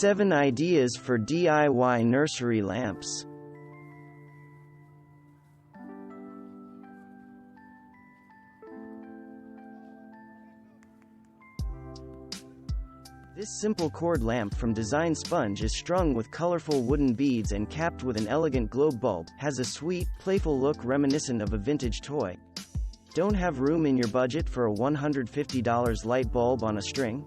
7 Ideas for DIY Nursery Lamps. This simple cord lamp from Design Sponge is strung with colorful wooden beads and capped with an elegant globe bulb, has a sweet, playful look reminiscent of a vintage toy. Don't have room in your budget for a $150 light bulb on a string?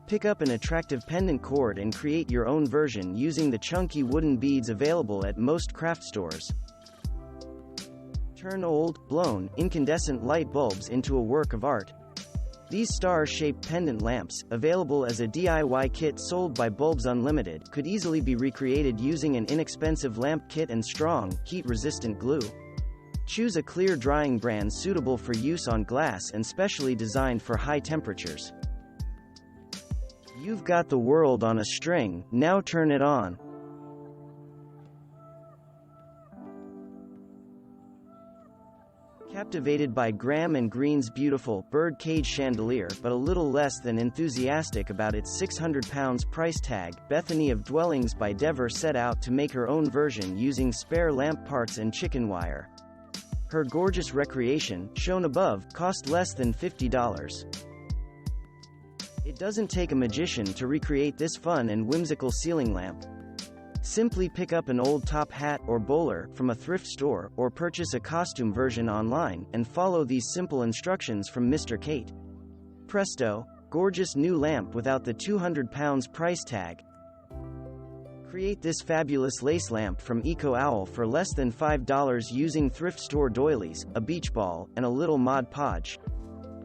Pick up an attractive pendant cord and create your own version using the chunky wooden beads available at most craft stores. Turn old, blown, incandescent light bulbs into a work of art. These star-shaped pendant lamps, available as a DIY kit sold by Bulbs Unlimited, could easily be recreated using an inexpensive lamp kit and strong, heat-resistant glue. Choose a clear-drying brand suitable for use on glass and specially designed for high temperatures. You've got the world on a string, now turn it on. Captivated by Graham & Green's beautiful birdcage chandelier but a little less than enthusiastic about its £600 price tag, Bethany of Dwellings by Dever set out to make her own version using spare lamp parts and chicken wire. Her gorgeous recreation, shown above, cost less than $50. It doesn't take a magician to recreate this fun and whimsical ceiling lamp. Simply pick up an old top hat or bowler from a thrift store, or purchase a costume version online, and follow these simple instructions from Mr. Kate. Presto! Gorgeous new lamp without the £200 price tag. Create this fabulous lace lamp from Eco Owl for less than $5 using thrift store doilies, a beach ball, and a little Mod Podge.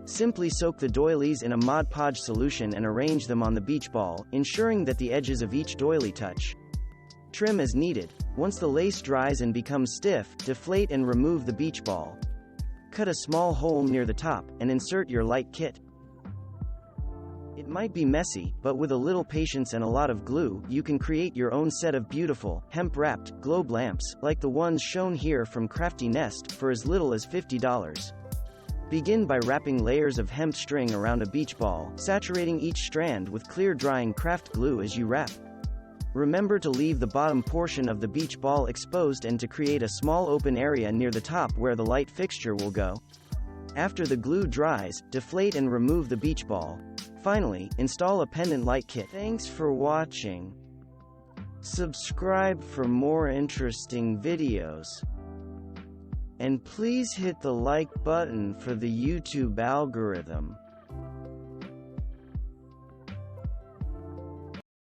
Simply soak the doilies in a Mod Podge solution and arrange them on the beach ball, ensuring that the edges of each doily touch. Trim as needed. Once the lace dries and becomes stiff, deflate and remove the beach ball. Cut a small hole near the top, and insert your light kit. It might be messy, but with a little patience and a lot of glue, you can create your own set of beautiful, hemp-wrapped, globe lamps, like the ones shown here from Crafty Nest, for as little as $50. Begin by wrapping layers of hemp string around a beach ball, saturating each strand with clear-drying craft glue as you wrap. Remember to leave the bottom portion of the beach ball exposed and to create a small open area near the top where the light fixture will go. After the glue dries, deflate and remove the beach ball. Finally, install a pendant light kit. Thanks for watching. Subscribe for more interesting videos. And please hit the like button for the YouTube algorithm.